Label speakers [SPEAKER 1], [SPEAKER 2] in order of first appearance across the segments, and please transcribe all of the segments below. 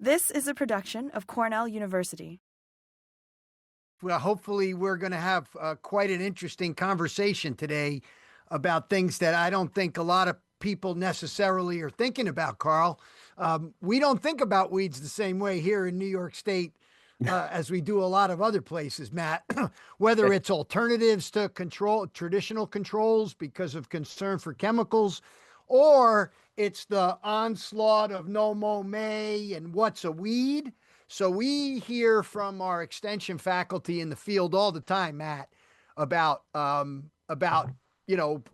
[SPEAKER 1] This is a production of Cornell University.
[SPEAKER 2] Well, hopefully we're going to have quite an interesting conversation today about things that I don't think a lot of people necessarily are thinking about, Carl. We don't think about weeds the same way here in New York State as we do a lot of other places, Matt. Whether it's alternatives to traditional controls because of concern for chemicals, or it's the onslaught of no mow May and what's a weed. So we hear from our extension faculty in the field all the time, Matt, about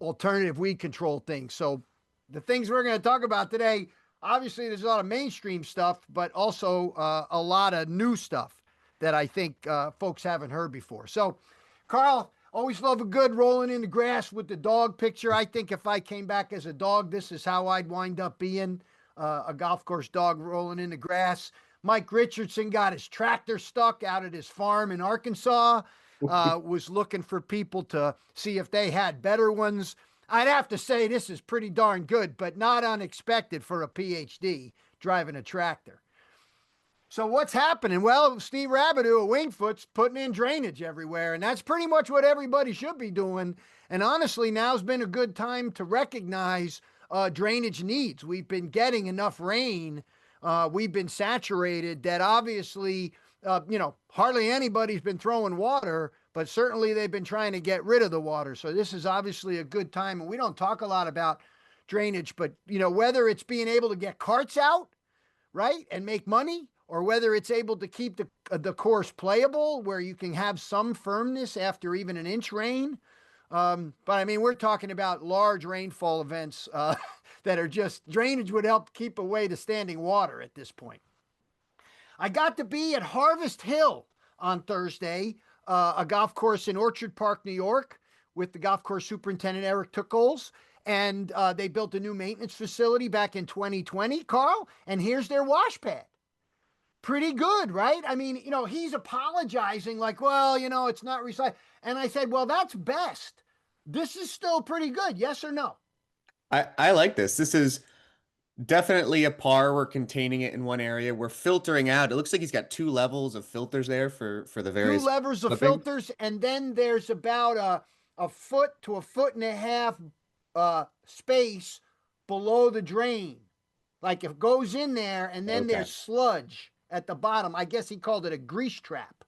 [SPEAKER 2] alternative weed control things. So the things we're going to talk about today, obviously there's a lot of mainstream stuff, but also a lot of new stuff that I think folks haven't heard before. So, Carl, always love a good rolling in the grass with the dog picture. I think if I came back as a dog, this is how I'd wind up being, a golf course dog rolling in the grass. Mike Richardson got his tractor stuck out at his farm in Arkansas, was looking for people to see if they had better ones. I'd have to say this is pretty darn good, but not unexpected for a PhD driving a tractor. So what's happening? Well, Steve Rabideau at Wingfoot's putting in drainage everywhere, and that's pretty much what everybody should be doing. And honestly, now's been a good time to recognize drainage needs. We've been getting enough rain. We've been saturated that obviously, hardly anybody's been throwing water, but certainly they've been trying to get rid of the water. So this is obviously a good time. And we don't talk a lot about drainage, but, whether it's being able to get carts out, right, and make money, or whether it's able to keep the course playable where you can have some firmness after even an inch rain. But I mean, we're talking about large rainfall events that are just drainage would help keep away the standing water at this point. I got to be at Harvest Hill on Thursday, a golf course in Orchard Park, New York, with the golf course superintendent, Eric Tuckles. And they built a new maintenance facility back in 2020, Carl, and here's their wash pad. Pretty good, right? I mean, he's apologizing like, well, it's not recycled. And I said, well, that's best. This is still pretty good. Yes or no?
[SPEAKER 3] I like this. This is definitely a par. We're containing it in one area. We're filtering out. It looks like he's got two levels of filters there for the various
[SPEAKER 2] two levels of filters. And then there's about a foot to a foot and a half space below the drain. Like it goes in there and then there's sludge at the bottom. I guess he called it a grease trap,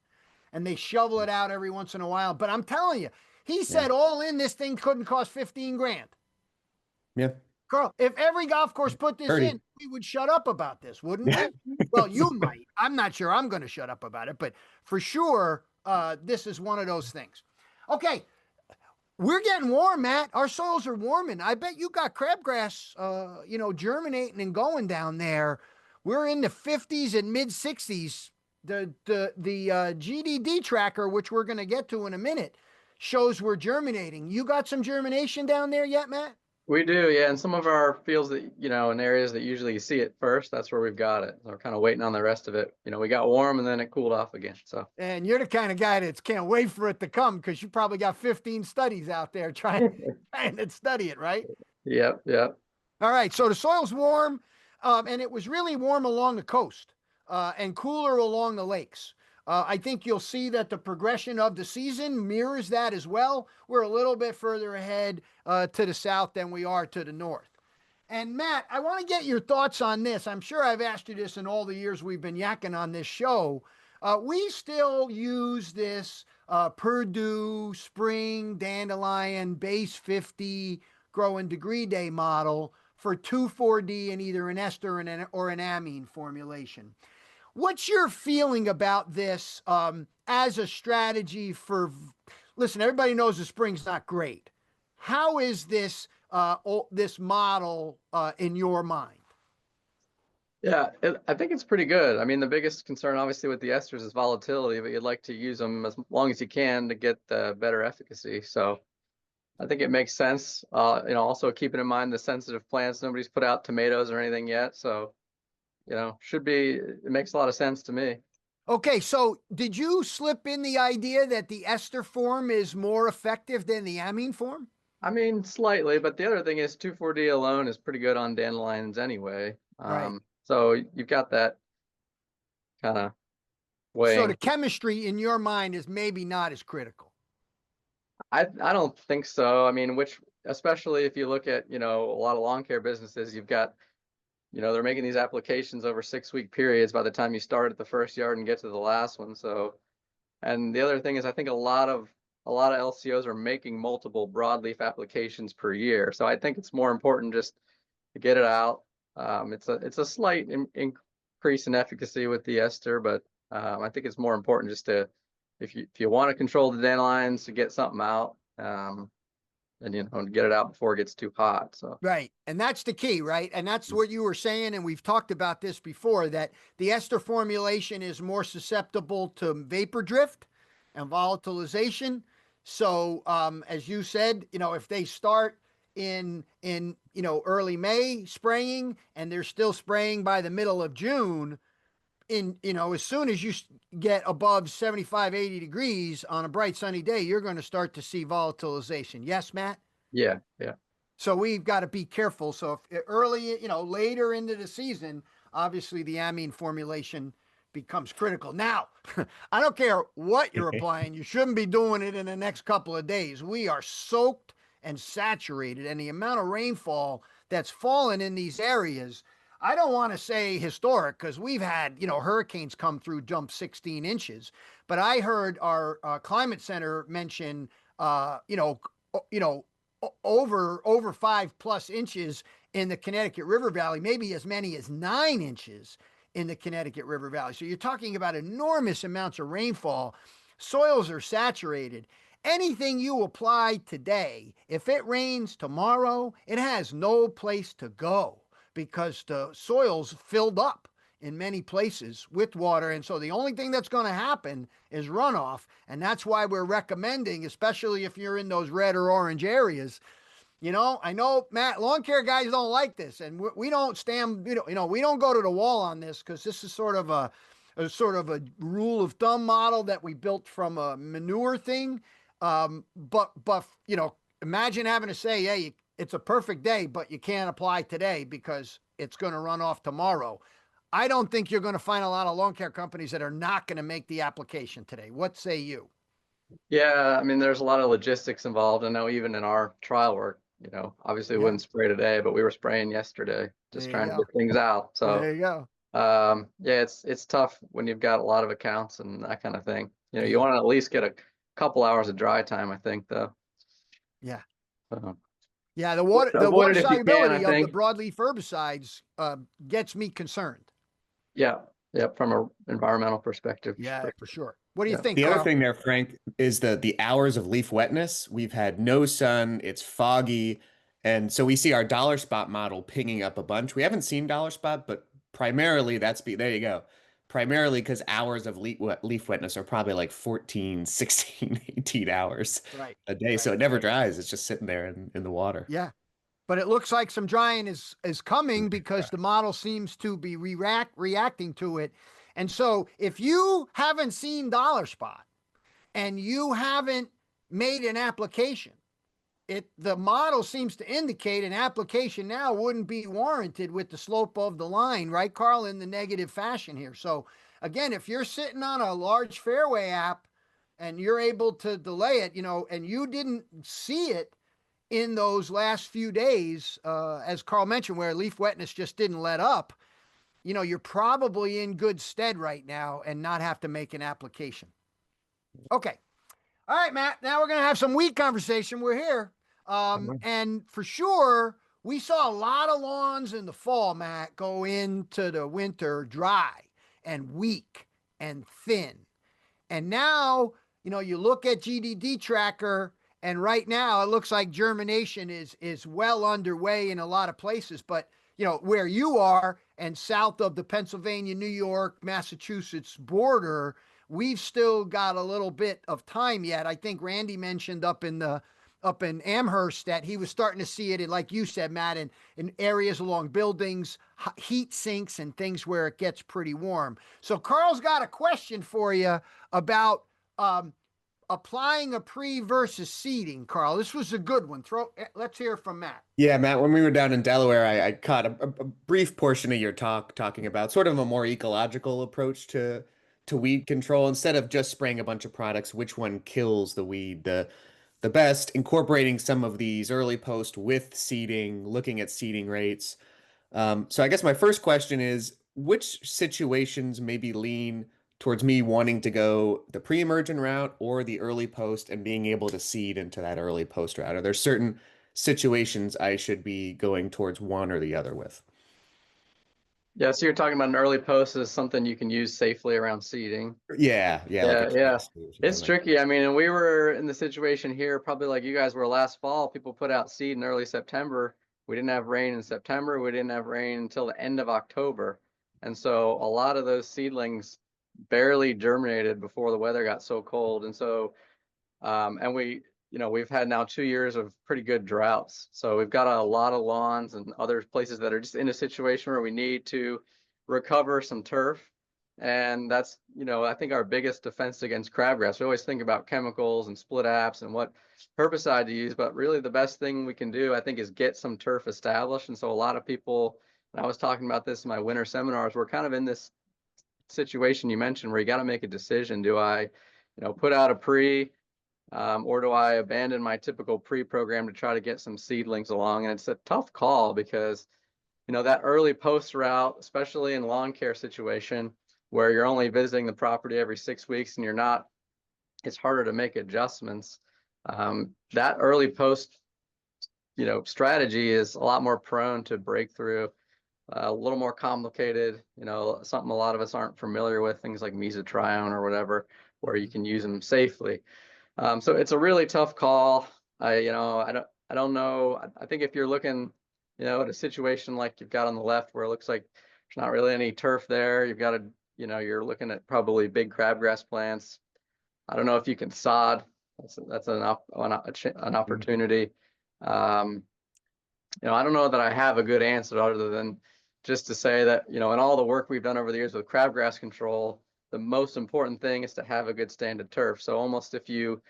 [SPEAKER 2] and they shovel it out every once in a while. But I'm telling you, he said all in this thing couldn't cost 15 grand.
[SPEAKER 3] Yeah.
[SPEAKER 2] Carl, if every golf course put this in, we would shut up about this, wouldn't we? Well, you might. I'm not sure I'm going to shut up about it, but for sure, this is one of those things. Okay. We're getting warm, Matt. Our soils are warming. I bet you got crabgrass, germinating and going down there. We're in the 50s and mid 60s. The GDD Tracker, which we're going to get to in a minute, shows we're germinating. You got some germination down there yet, Matt?
[SPEAKER 4] We do, yeah. And some of our fields that, in areas that usually you see it first, that's where we've got it. So we're kind of waiting on the rest of it. We got warm and then it cooled off again. So.
[SPEAKER 2] And you're the kind of guy that can't wait for it to come because you probably got 15 studies out there trying to study it, right?
[SPEAKER 4] Yep.
[SPEAKER 2] All right. So the soil's warm. And it was really warm along the coast and cooler along the lakes. I think you'll see that the progression of the season mirrors that as well. We're a little bit further ahead to the south than we are to the north. And Matt, I want to get your thoughts on this. I'm sure I've asked you this in all the years we've been yakking on this show. We still use this Purdue spring dandelion base 50 growing degree day model for 2,4-D in either an ester or an amine formulation. What's your feeling about this as a strategy for, listen, everybody knows the spring's not great. How is this model in your mind?
[SPEAKER 4] Yeah, I think it's pretty good. I mean, the biggest concern obviously with the esters is volatility, but you'd like to use them as long as you can to get the better efficacy. So I think it makes sense. Also keeping in mind the sensitive plants, nobody's put out tomatoes or anything yet. So, it makes a lot of sense to me.
[SPEAKER 2] Okay. So did you slip in the idea that the ester form is more effective than the amine form?
[SPEAKER 4] I mean, slightly, but the other thing is 2,4-D alone is pretty good on dandelions anyway.
[SPEAKER 2] Right.
[SPEAKER 4] So you've got that kind of
[SPEAKER 2] So
[SPEAKER 4] weighing.
[SPEAKER 2] the chemistry in your mind is maybe not as critical.
[SPEAKER 4] I don't think so. I mean, especially if you look at, a lot of lawn care businesses, you've got, they're making these applications over 6-week periods by the time you start at the first yard and get to the last one. So, and the other thing is I think a lot of LCOs are making multiple broadleaf applications per year. So I think it's more important just to get it out. It's a slight increase in efficacy with the ester, but I think it's more important just to, if you want to control the dandelions, to get something out, and get it out before it gets too hot. So
[SPEAKER 2] right, and that's the key, right? And that's what you were saying, and we've talked about this before, that the ester formulation is more susceptible to vapor drift and volatilization. So as you said, if they start in early May spraying and they're still spraying by the middle of June, as soon as you get above 75, 80 degrees on a bright sunny day, you're going to start to see volatilization. Yes, Matt?
[SPEAKER 4] yeah.
[SPEAKER 2] So we've got to be careful. So if early, later into the season, obviously the amine formulation becomes critical. Now, I don't care what you're applying. You shouldn't be doing it in the next couple of days. We are soaked and saturated, and the amount of rainfall that's fallen in these areas, I don't want to say historic, because we've had, hurricanes come through, jump 16 inches. But I heard our climate center mention, over 5+ inches in the Connecticut River Valley, maybe as many as 9 inches in the Connecticut River Valley. So you're talking about enormous amounts of rainfall. Soils are saturated. Anything you apply today, if it rains tomorrow, it has no place to go because the soil's filled up in many places with water. And so the only thing that's going to happen is runoff. And that's why we're recommending, especially if you're in those red or orange areas. I know, Matt, lawn care guys don't like this, and we don't stand, we don't go to the wall on this, because this is sort of a rule of thumb model that we built from a manure thing. But imagine having to say, hey, it's a perfect day, but you can't apply today because it's going to run off tomorrow. I don't think you're going to find a lot of lawn care companies that are not going to make the application today. What say you?
[SPEAKER 4] Yeah, I mean, there's a lot of logistics involved. I know even in our trial work, obviously we wouldn't spray today, but we were spraying yesterday, just trying to get things out. So
[SPEAKER 2] there you go.
[SPEAKER 4] Yeah, it's tough when you've got a lot of accounts and that kind of thing. You want to at least get a couple hours of dry time, I think, though.
[SPEAKER 2] Yeah.
[SPEAKER 4] So,
[SPEAKER 2] yeah, the water solubility of the broadleaf herbicides gets me concerned.
[SPEAKER 4] Yeah, from an environmental perspective.
[SPEAKER 2] Yeah, for sure. What do you think,
[SPEAKER 3] The
[SPEAKER 2] Carl?
[SPEAKER 3] other thing there, Frank, is the hours of leaf wetness. We've had no sun, it's foggy, and so we see our dollar spot model pinging up a bunch. We haven't seen dollar spot, but primarily there you go. Primarily because hours of leaf wetness are probably like 14, 16, 18 hours a day. So it never dries. It's just sitting there in the water.
[SPEAKER 2] Yeah. But it looks like some drying is coming because the model seems to be reacting to it. And so if you haven't seen dollar spot and you haven't made an application, the model seems to indicate an application now wouldn't be warranted with the slope of the line, right, Carl, in the negative fashion here. So again, if you're sitting on a large fairway app and you're able to delay it, and you didn't see it in those last few days, as Carl mentioned, where leaf wetness just didn't let up, you're probably in good stead right now and not have to make an application. Okay. All right, Matt, now we're going to have some weed conversation. We're here. And for sure, we saw a lot of lawns in the fall, Matt, go into the winter dry and weak and thin. And now, you look at GDD Tracker, and right now it looks like germination is well underway in a lot of places. But, where you are and south of the Pennsylvania, New York, Massachusetts border, we've still got a little bit of time yet. I think Randy mentioned up in Amherst that he was starting to see it, like you said, Matt, in areas along buildings, heat sinks, and things where it gets pretty warm. So Carl's got a question for you about applying a pre versus seeding, Carl. This was a good one. Let's hear from Matt.
[SPEAKER 3] Yeah, Matt, when we were down in Delaware, I caught a brief portion of your talk talking about sort of a more ecological approach to weed control. Instead of just spraying a bunch of products, which one kills the weed the best, incorporating some of these early post with seeding, looking at seeding rates. So I guess my first question is, which situations maybe lean towards me wanting to go the pre-emergent route or the early post and being able to seed into that early post route? Are there certain situations I should be going towards one or the other with?
[SPEAKER 4] Yeah, so you're talking about an early post as something you can use safely around seeding.
[SPEAKER 3] Yeah, like a
[SPEAKER 4] Yeah.
[SPEAKER 3] trace or something
[SPEAKER 4] It's
[SPEAKER 3] like
[SPEAKER 4] tricky. I mean, and we were in the situation here, probably like you guys were last fall. People put out seed in early September. We didn't have rain in September. We didn't have rain until the end of October. And so a lot of those seedlings barely germinated before the weather got so cold. And so, and we've had now 2 years of pretty good droughts. So we've got a lot of lawns and other places that are just in a situation where we need to recover some turf. And that's, I think our biggest defense against crabgrass. We always think about chemicals and split apps and what herbicide to use, but really the best thing we can do, I think, is get some turf established. And so a lot of people, and I was talking about this in my winter seminars, we're kind of in this situation you mentioned where you got to make a decision. Do I, put out a pre, or do I abandon my typical pre-program to try to get some seedlings along? And it's a tough call because, that early post route, especially in lawn care situation where you're only visiting the property every 6 weeks and it's harder to make adjustments. That early post, strategy is a lot more prone to breakthrough, a little more complicated, something a lot of us aren't familiar with, things like mesotrione or whatever, where you can use them safely. So it's a really tough call. I don't know. I think if you're looking, at a situation like you've got on the left where it looks like there's not really any turf there, you've got you're looking at probably big crabgrass plants. I don't know if you can sod. That's an opportunity. I don't know that I have a good answer other than just to say that, in all the work we've done over the years with crabgrass control, the most important thing is to have a good stand of turf. So almost if you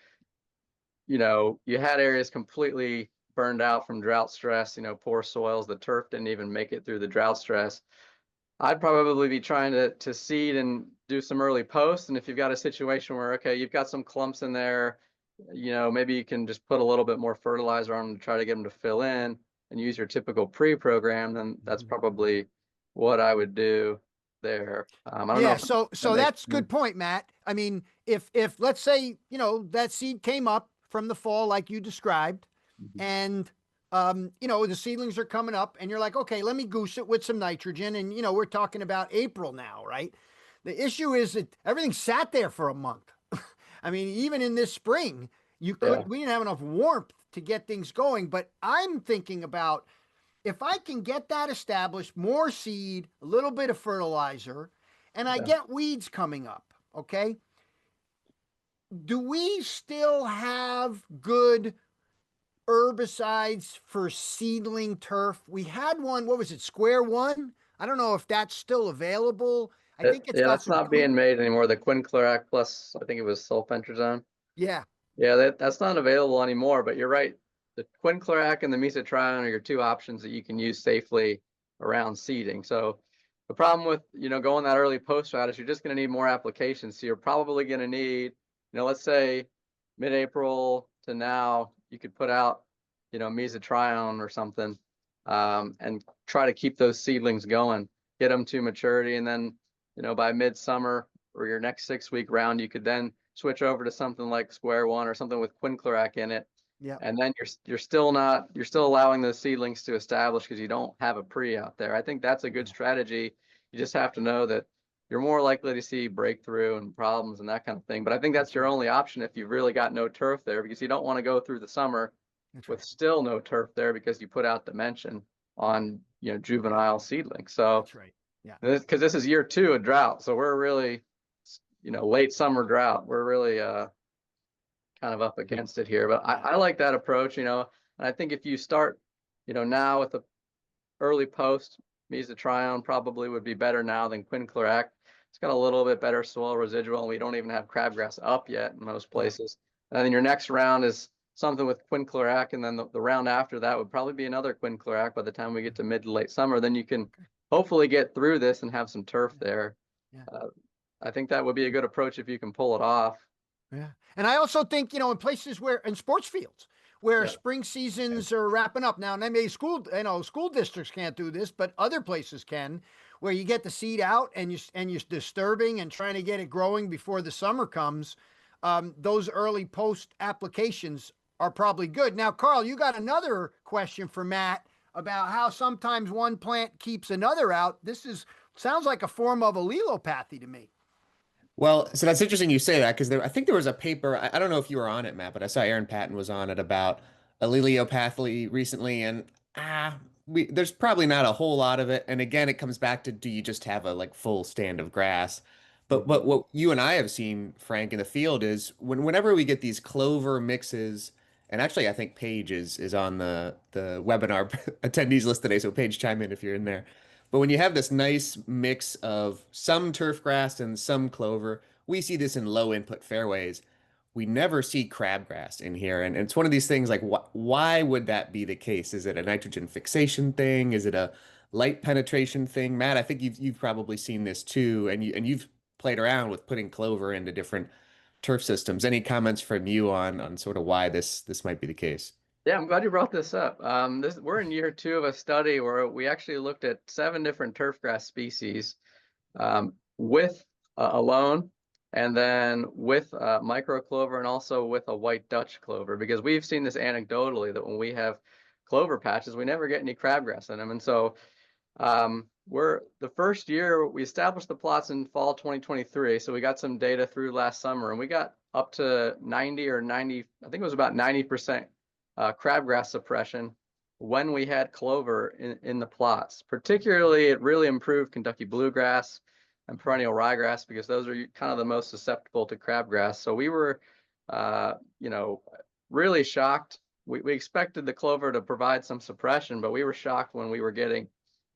[SPEAKER 4] had areas completely burned out from drought stress, poor soils, the turf didn't even make it through the drought stress, I'd probably be trying to seed and do some early posts. And if you've got a situation where, okay, you've got some clumps in there, maybe you can just put a little bit more fertilizer on them to try to get them to fill in and use your typical pre-program, then that's probably what I would do there. I don't know.
[SPEAKER 2] So that's a good point, Matt. I mean, if let's say, that seed came up from the fall like you described, and the seedlings are coming up and you're like, okay, let me goose it with some nitrogen. And, we're talking about April now, right? The issue is that everything sat there for a month. I mean, even in this spring, we didn't have enough warmth to get things going. But I'm thinking about if I can get that established, more seed, a little bit of fertilizer, and I get weeds coming up, okay? Do we still have good herbicides for seedling turf? We had one, what was it, Square One? I don't know if that's still available. I think it's
[SPEAKER 4] that's not being made anymore. The quinclorac plus, I think it was sulfentrazone.
[SPEAKER 2] Yeah.
[SPEAKER 4] Yeah, that's not available anymore, but you're right. The quinclorac and the mesotrione are your two options that you can use safely around seeding. So the problem with, going that early post route is you're just going to need more applications. So you're probably going to need, let's say mid-April to now, you could put out, mesotrione or something, and try to keep those seedlings going, get them to maturity. And then, by midsummer or your next 6-week round, you could then switch over to something like Square One or something with quinclorac in it.
[SPEAKER 2] Yeah.
[SPEAKER 4] And then you're still allowing those seedlings to establish because you don't have a pre out there. I think that's a good strategy. You just have to know that you're more likely to see breakthrough and problems and that kind of thing. But I think that's your only option if you've really got no turf there, because you don't want to go through the summer with still no turf there because you put out dimension on, juvenile seedlings. So
[SPEAKER 2] that's right. Yeah.
[SPEAKER 4] Because this is year 2 of drought. So we're really, late summer drought. We're really kind of up against it here. But I like that approach, and I think if you start, now with the early post, mesotrione probably would be better now than quinclorac. it's got a little bit better soil residual, and we don't even have crabgrass up yet in most places. And then your next round is something with quinclorac, and then the round after that would probably be another quinclorac by the time we get to mid to late summer. Then you can hopefully get through this and have some turf there.
[SPEAKER 2] Yeah.
[SPEAKER 4] I think that would be a good approach if you can pull it off.
[SPEAKER 2] Yeah. And I also think, in places where, in sports fields, where
[SPEAKER 4] Yeah.
[SPEAKER 2] spring seasons are wrapping up now, and maybe school districts can't do this, but other places can, where you get the seed out and you're disturbing and trying to get it growing before the summer comes. Those early post applications are probably good. Now, Carl, you got another question for Matt about how sometimes one plant keeps another out. Sounds like a form of allelopathy to me.
[SPEAKER 3] Well, so that's interesting you say that, because I think there was a paper, I don't know if you were on it, Matt, but I saw Aaron Patton was on it about alleliopathy recently, and there's probably not a whole lot of it. And again, it comes back to, do you just have a full stand of grass? But what you and I have seen, Frank, in the field is whenever we get these clover mixes, and actually I think Paige is on the webinar attendees list today, so Paige, chime in if you're in there. But when you have this nice mix of some turf grass and some clover, we see this in low input fairways. We never see crabgrass in here. And it's one of these things like, why would that be the case? Is it a nitrogen fixation thing? Is it a light penetration thing? Matt, I think you've probably seen this too, and you've played around with putting clover into different turf systems. Any comments from you on sort of why this might be the case?
[SPEAKER 4] Yeah, I'm glad you brought this up. We're in year 2 of a study where we actually looked at 7 different turfgrass species with alone, and then with microclover, and also with a white Dutch clover, because we've seen this anecdotally that when we have clover patches, we never get any crabgrass in them. And so we're the first year we established the plots in fall 2023. So we got some data through last summer, and we got up to 90 or 90, I think it was about 90% crabgrass suppression when we had clover in the plots. Particularly, it really improved Kentucky bluegrass and perennial ryegrass, because those are kind of the most susceptible to crabgrass. So we were, really shocked. We expected the clover to provide some suppression, but we were shocked when we were getting,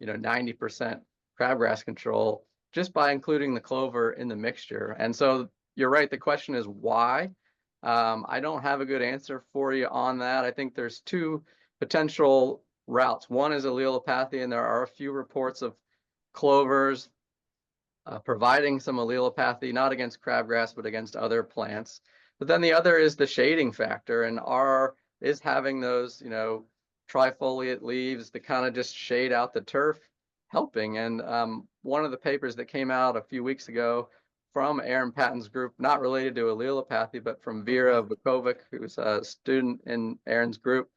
[SPEAKER 4] 90% crabgrass control just by including the clover in the mixture. And so you're right. The question is why? I don't have a good answer for you on that. I think there's 2 potential routes. One is allelopathy, and there are a few reports of clovers providing some allelopathy, not against crabgrass, but against other plants. But then the other is the shading factor, and is having those, trifoliate leaves that kind of just shade out the turf helping. And one of the papers that came out a few weeks ago from Aaron Patton's group, not related to allelopathy, but from Vera Vukovic, who's a student in Aaron's group,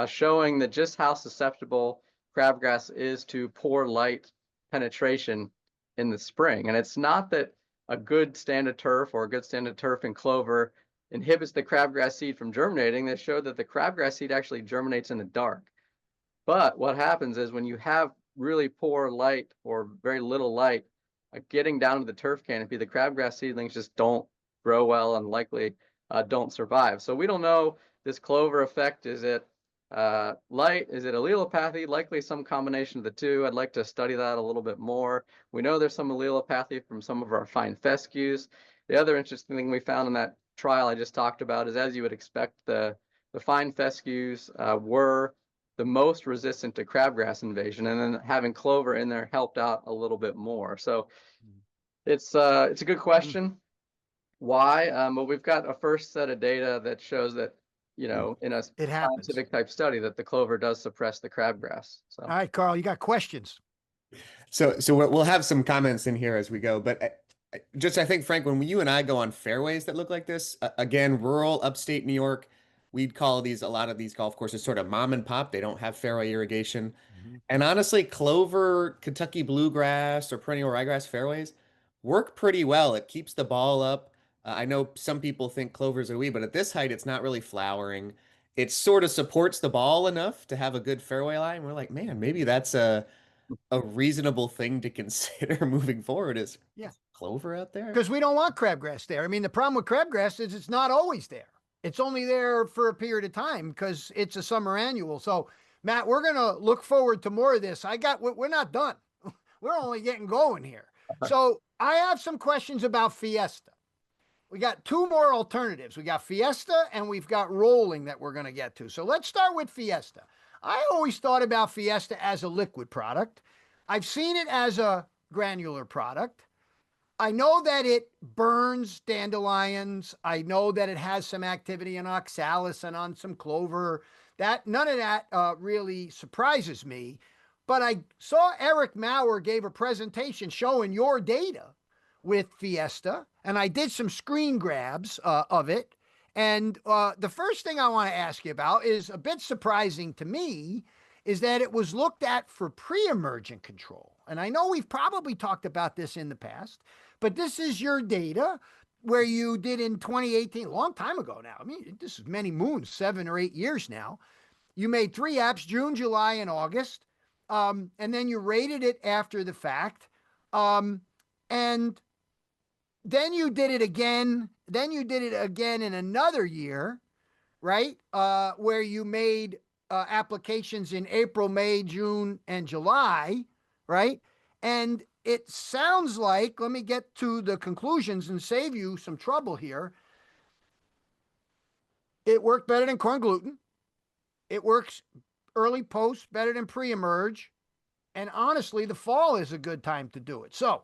[SPEAKER 4] showing that just how susceptible crabgrass is to poor light penetration in the spring. And it's not that a good stand of turf or a good stand of turf in clover inhibits the crabgrass seed from germinating. They showed that the crabgrass seed actually germinates in the dark. But what happens is when you have really poor light or very little light, getting down to the turf canopy, the crabgrass seedlings just don't grow well and likely don't survive. So we don't know this clover effect. Is it light? Is it allelopathy? Likely some combination of the 2. I'd like to study that a little bit more. We know there's some allelopathy from some of our fine fescues. The other interesting thing we found in that trial I just talked about is, as you would expect, the fine fescues were the most resistant to crabgrass invasion, and then having clover in there helped out a little bit more. So it's a good question. Why? But we've got a first set of data that shows that, in a scientific type study, that the clover does suppress the crabgrass. So.
[SPEAKER 2] All right, Carl, you got questions?
[SPEAKER 3] So we'll have some comments in here as we go, but I think, Frank, when you and I go on fairways that look like this, again, rural upstate New York, we'd call a lot of these golf courses sort of mom and pop. They don't have fairway irrigation. And honestly, clover, Kentucky bluegrass, or perennial ryegrass fairways work pretty well. It keeps the ball up. I know some people think clover's a weed, but at this height, it's not really flowering. It sort of supports the ball enough to have a good fairway line. We're like, man, maybe that's a reasonable thing to consider moving forward. Is clover out there?
[SPEAKER 2] Because we don't want crabgrass there. I mean, the problem with crabgrass is it's not always there. It's only there for a period of time because it's a summer annual. So, Matt, we're going to look forward to more of this. We're not done. We're only getting going here. So I have some questions about Fiesta. We got two more alternatives. We got Fiesta and we've got rolling that we're going to get to. So let's start with Fiesta. I always thought about Fiesta as a liquid product. I've seen it as a granular product. I know that it burns dandelions. I know that it has some activity in oxalis and on some clover. That none of that really surprises me. But I saw Eric Maurer gave a presentation showing your data with Fiesta, and I did some screen grabs of it. And the first thing I want to ask you about is a bit surprising to me, is that it was looked at for pre-emergent control. And I know we've probably talked about this in the past, but this is your data where you did in 2018, a long time ago now. I mean, this is many moons, 7 or 8 years now. You made 3 apps, June, July, and August. And then you rated it after the fact. And then you did it again. Then you did it again in another year, right? Where you made applications in April, May, June, and July, right? And it sounds like, let me get to the conclusions and save you some trouble here. It worked better than corn gluten. It works early post better than pre-emerge. And honestly, the fall is a good time to do it. So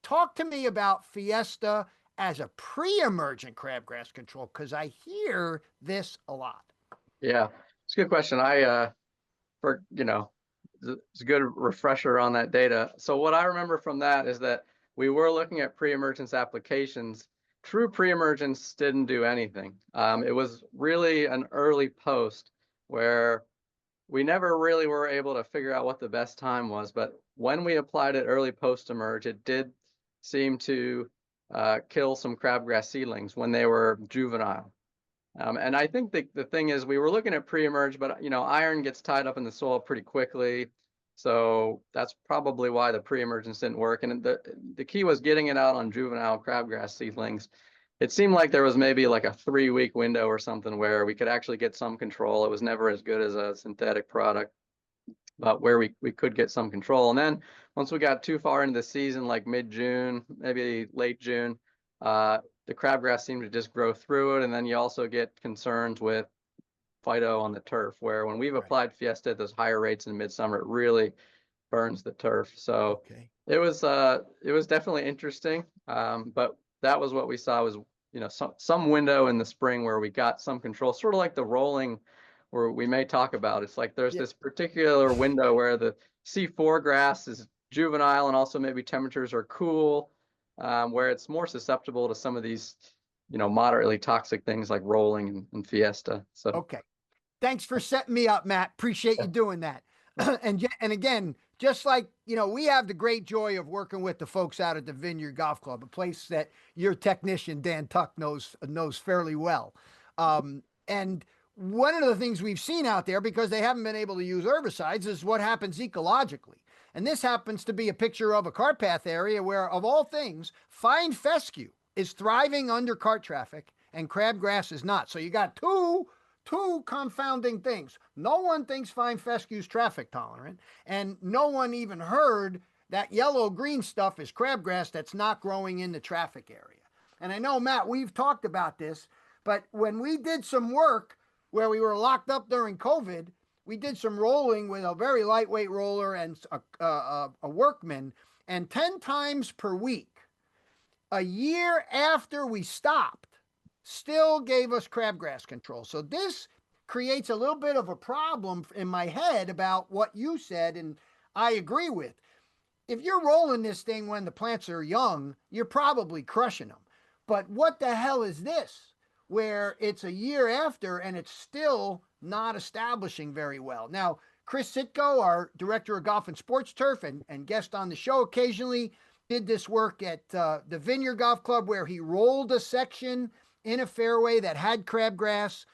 [SPEAKER 2] talk to me about Fiesta as a pre-emergent crabgrass control, because I hear this a lot.
[SPEAKER 4] Yeah, it's a good question. It's a good refresher on that data. So what I remember from that is that we were looking at pre-emergence applications. True pre-emergence didn't do anything. It was really an early post where we never really were able to figure out what the best time was. But when we applied it early post-emerge, it did seem to kill some crabgrass seedlings when they were juvenile. And I think the thing is, we were looking at pre-emerge, but iron gets tied up in the soil pretty quickly. So that's probably why the pre-emergence didn't work. And the key was getting it out on juvenile crabgrass seedlings. It seemed like there was maybe like a 3-week window or something where we could actually get some control. It was never as good as a synthetic product, but where we could get some control. And then once we got too far into the season, like mid-June, maybe late June, the crabgrass seemed to just grow through it. And then you also get concerns with phyto on the turf, where when we've applied Fiesta at those higher rates in midsummer, it really burns the turf. So it was definitely interesting. But that was what we saw was, some window in the spring where we got some control, sort of like the rolling where we may talk about. It's like there's this particular window where the C4 grass is juvenile and also maybe temperatures are cool, where it's more susceptible to some of these, moderately toxic things like rolling and Fiesta. So
[SPEAKER 2] okay, thanks for setting me up, Matt. Appreciate you doing that. And again, just like, we have the great joy of working with the folks out at the Vineyard Golf Club, a place that your technician, Dan Tuck, knows fairly well. And one of the things we've seen out there, because they haven't been able to use herbicides, is what happens ecologically. And this happens to be a picture of a cart path area where, of all things, fine fescue is thriving under cart traffic and crabgrass is not. So you got two confounding things. No one thinks fine fescue is traffic tolerant, and no one even heard that yellow-green stuff is crabgrass that's not growing in the traffic area. And I know, Matt, we've talked about this, but when we did some work where we were locked up during COVID, we did some rolling with a very lightweight roller and a workman, and 10 times per week, a year after we stopped, still gave us crabgrass control. So this creates a little bit of a problem in my head about what you said, and I agree with. If you're rolling this thing when the plants are young, you're probably crushing them. But what the hell is this, where it's a year after and it's still not establishing very well? Now, Chris Sitko, our director of golf and sports turf and guest on the show occasionally, did this work at the Vineyard Golf Club, where he rolled a section in a fairway that had crabgrass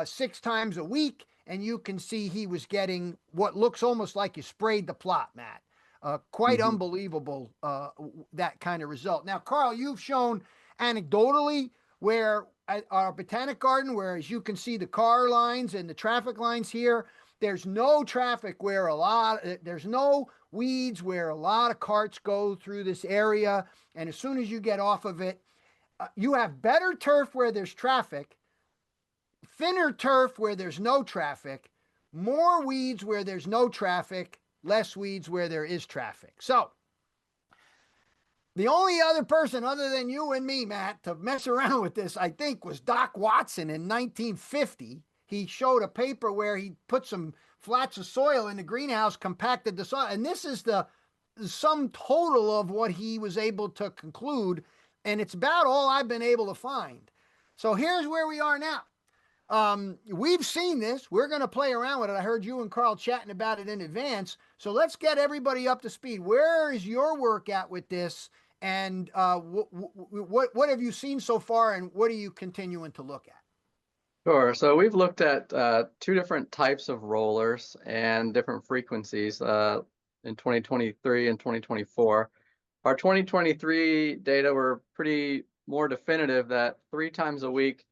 [SPEAKER 2] 6 times a week, and you can see he was getting what looks almost like you sprayed the plot, Matt. Quite unbelievable, that kind of result. Now, Carl, you've shown anecdotally where at our botanic garden, where, as you can see, the car lines and the traffic lines here, there's no traffic where there's no weeds where a lot of carts go through this area. And as soon as you get off of it, you have better turf where there's traffic, thinner turf where there's no traffic, more weeds where there's no traffic, less weeds where there is traffic. So the only other person other than you and me, Matt, to mess around with this, I think, was Doc Watson in 1950. He showed a paper where he put some flats of soil in the greenhouse, compacted the soil, and this is the sum total of what he was able to conclude, and it's about all I've been able to find. So here's where we are now. We've seen this. We're going to play around with it. I heard you and Carl chatting about it in advance. So let's get everybody up to speed. Where is your work at with this? And what have you seen so far, and what are you continuing to look at?
[SPEAKER 4] Sure. So we've looked at 2 different types of rollers and different frequencies in 2023 and 2024. Our 2023 data were pretty more definitive that 3 times a week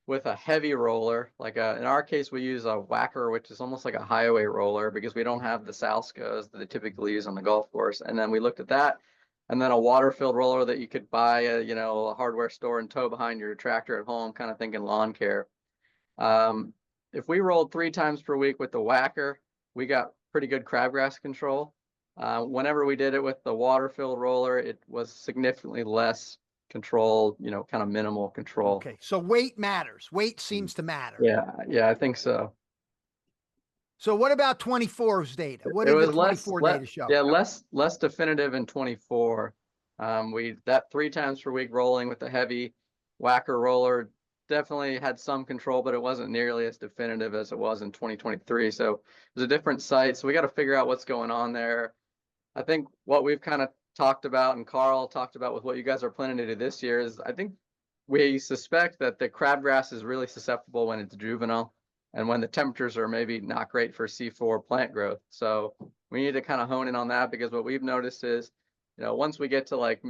[SPEAKER 4] with a heavy roller, like in our case, we use a whacker, which is almost like a highway roller because we don't have the Salscos that they typically use on the golf course. And then we looked at that, and then a water-filled roller that you could buy at, a hardware store and tow behind your tractor at home, kind of thinking lawn care. If we rolled 3 times per week with the whacker, we got pretty good crabgrass control. Whenever we did it with the water-filled roller, it was significantly less control, kind of minimal control.
[SPEAKER 2] Okay, so weight matters. Weight seems to matter.
[SPEAKER 4] Yeah, I think so.
[SPEAKER 2] So what about 24's data? What did the 24 data show?
[SPEAKER 4] Yeah, less definitive in 24. That 3 times per week rolling with the heavy whacker roller definitely had some control, but it wasn't nearly as definitive as it was in 2023. So it was a different site. So we got to figure out what's going on there. I think what we've kind of talked about, and Carl talked about with what you guys are planning to do this year, is I think we suspect that the crabgrass is really susceptible when it's juvenile and when the temperatures are maybe not great for C4 plant growth. So we need to kind of hone in on that, because what we've noticed is, once we get to like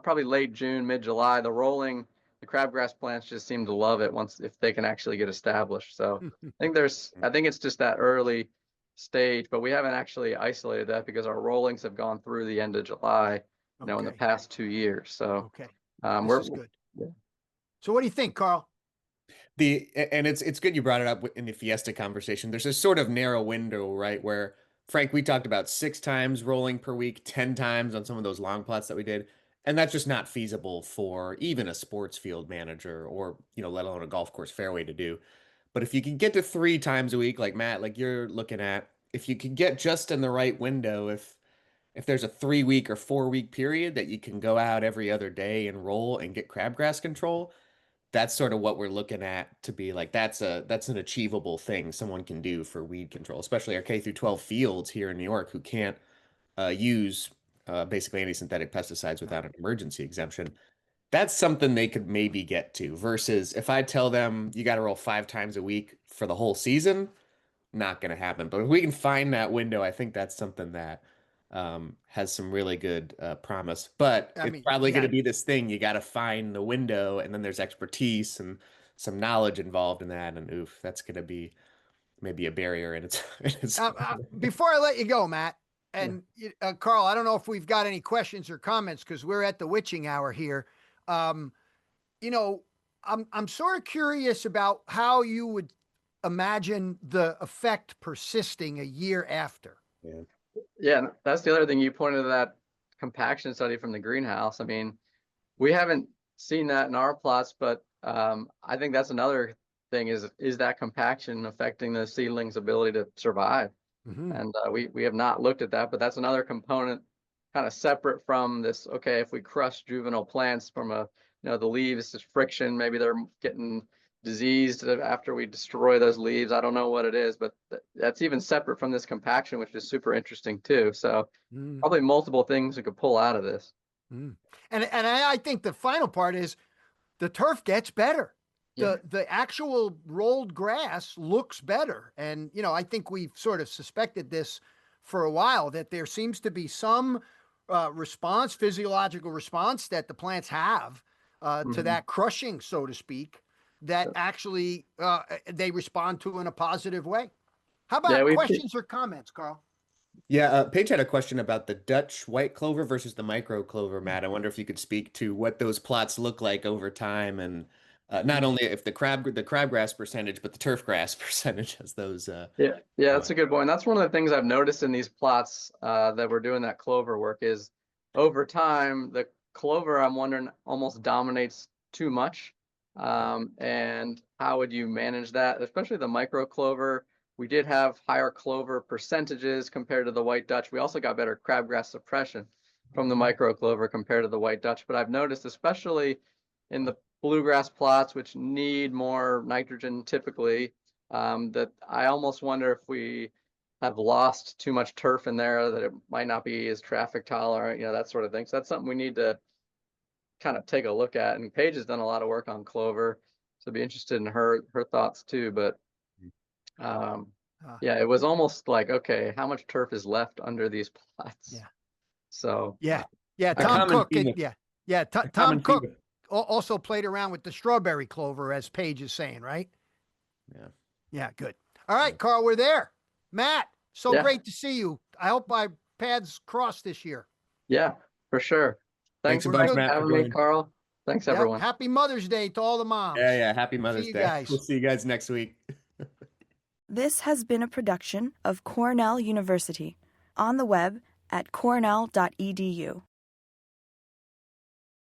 [SPEAKER 4] probably late June, mid-July, the crabgrass plants just seem to love it if they can actually get established. So I think it's just that early stage, but we haven't actually isolated that because our rollings have gone through the end of July, in the past 2 years. So
[SPEAKER 2] this is good. Yeah. So what do you think, Carl?
[SPEAKER 3] And it's good you brought it up in the Fiesta conversation. There's a sort of narrow window, right, where Frank, we talked about 6 times rolling per week, 10 times on some of those long plots that we did. And that's just not feasible for even a sports field manager or, let alone a golf course fairway to do. But if you can get to 3 times a week, like Matt, like you're looking at, if you can get just in the right window, if there's a 3-week or 4-week period that you can go out every other day and roll and get crabgrass control, that's sort of what we're looking at to be like, that's an achievable thing someone can do for weed control, especially our K through 12 fields here in New York who can't use basically any synthetic pesticides without an emergency exemption. That's something they could maybe get to, versus if I tell them you got to roll 5 times a week for the whole season, not going to happen. But if we can find that window, I think that's something that has some really good promise. But it's probably going to be this thing. You got to find the window, and then there's expertise and some knowledge involved in that. And oof, that's going to be maybe a barrier in its
[SPEAKER 2] before I let you go, Matt, and Carl, I don't know if we've got any questions or comments because we're at the witching hour here. I'm sort of curious about how you would imagine the effect persisting a year after.
[SPEAKER 4] Yeah, that's the other thing you pointed to, that compaction study from the greenhouse. I mean, we haven't seen that in our plots, but I think that's another thing is that compaction affecting the seedling's ability to survive? Mm-hmm. And we have not looked at that, but that's another component kind of separate from this. Okay, if we crush juvenile plants from the leaves, this friction, maybe they're getting diseased after we destroy those leaves. I don't know what it is, but that's even separate from this compaction, which is super interesting too. So probably multiple things we could pull out of this.
[SPEAKER 2] And I think the final part is the turf gets better. The actual rolled grass looks better. And, I think we've sort of suspected this for a while, that there seems to be some physiological response that the plants have to that crushing, so to speak, that actually they respond to in a positive way. How
[SPEAKER 4] Yeah,
[SPEAKER 2] about
[SPEAKER 4] we
[SPEAKER 2] questions or comments, Carl?
[SPEAKER 3] Yeah, Paige had a question about the Dutch white clover versus the micro clover, Matt. I wonder if you could speak to what those plots look like over time, and not only if the crabgrass percentage, but the turfgrass percentage as those.
[SPEAKER 4] Yeah, that's a good point. That's one of the things I've noticed in these plots that we're doing that clover work is over time, the clover, I'm wondering, almost dominates too much. And how would you manage that? Especially the micro clover. We did have higher clover percentages compared to the white Dutch. We also got better crabgrass suppression from the micro clover compared to the white Dutch. But I've noticed, especially in the bluegrass plots, which need more nitrogen typically, that I almost wonder if we have lost too much turf in there, that it might not be as traffic tolerant, that sort of thing. So that's something we need to kind of take a look at. And Paige has done a lot of work on clover, so I'd be interested in her thoughts too. But yeah, it was almost like, okay, how much turf is left under these plots?
[SPEAKER 2] Yeah.
[SPEAKER 4] So
[SPEAKER 2] Yeah.
[SPEAKER 3] A
[SPEAKER 2] Tom
[SPEAKER 3] common
[SPEAKER 2] Cook.
[SPEAKER 3] theme
[SPEAKER 2] Tom
[SPEAKER 3] common
[SPEAKER 2] Cook
[SPEAKER 3] theme
[SPEAKER 2] also played around with the strawberry clover, as Paige is saying, right?
[SPEAKER 3] Yeah.
[SPEAKER 2] Yeah, good. All right, Carl, we're there. Matt, so
[SPEAKER 4] Yeah.
[SPEAKER 2] great to see you. I hope our paths cross this year.
[SPEAKER 4] Yeah, for sure.
[SPEAKER 3] Thanks a
[SPEAKER 4] for
[SPEAKER 3] bunch, Matt, for
[SPEAKER 4] having me,
[SPEAKER 3] joining.
[SPEAKER 4] Carl. Thanks,
[SPEAKER 2] Yep.
[SPEAKER 4] everyone.
[SPEAKER 2] Happy Mother's Day to all the moms.
[SPEAKER 3] Yeah. Happy Mother's
[SPEAKER 2] you
[SPEAKER 3] Day.
[SPEAKER 2] guys.
[SPEAKER 3] We'll see you guys next week.
[SPEAKER 1] This has been a production of Cornell University, on the web at cornell.edu.